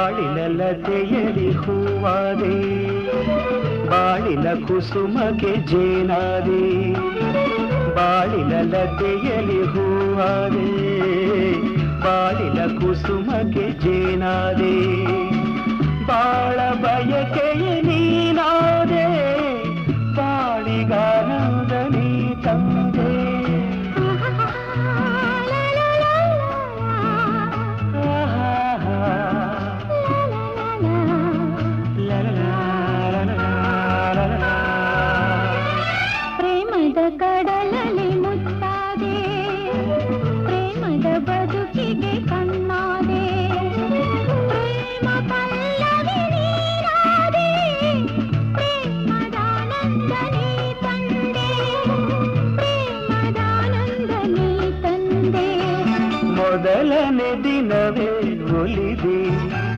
ಬಾಳಿನಲ್ಲತೆಯಲಿ ಹೂವಾದೆ ಬಾಳಿನ ಕುಸುಮಗೆ ಜೇನಾದೆ ಬಾಳಿನಲ್ಲತೆಯಲಿ ಹೂವಾದೆ ಬಾಳಿನ ಕುಸುಮಗೆ ಜೇನಾದೆ ಬಾಳ ಬಯಕೆಯ ನೀನಾದೆ ಬಾಳಿಗಾನಂದ ನೀ ತಂದೆ ಪ್ರೇಮದ ಕಡಲಲ್ಲಿ ಮುತ್ತಾದೆ ಪ್ರೇಮದ ಬದುಕಿಗೆ ಕಣ್ಣಾದೆ ಪ್ರೇಮ ಪಲ್ಲವಿ ನೀರಾದೆ ಪ್ರೇಮದಾನಂದ ನೀ ತಂದೆ ಪ್ರೇಮದಾನಂದ ನೀ ತಂದೆ ಮೊದಲನೇ ದಿನವೇ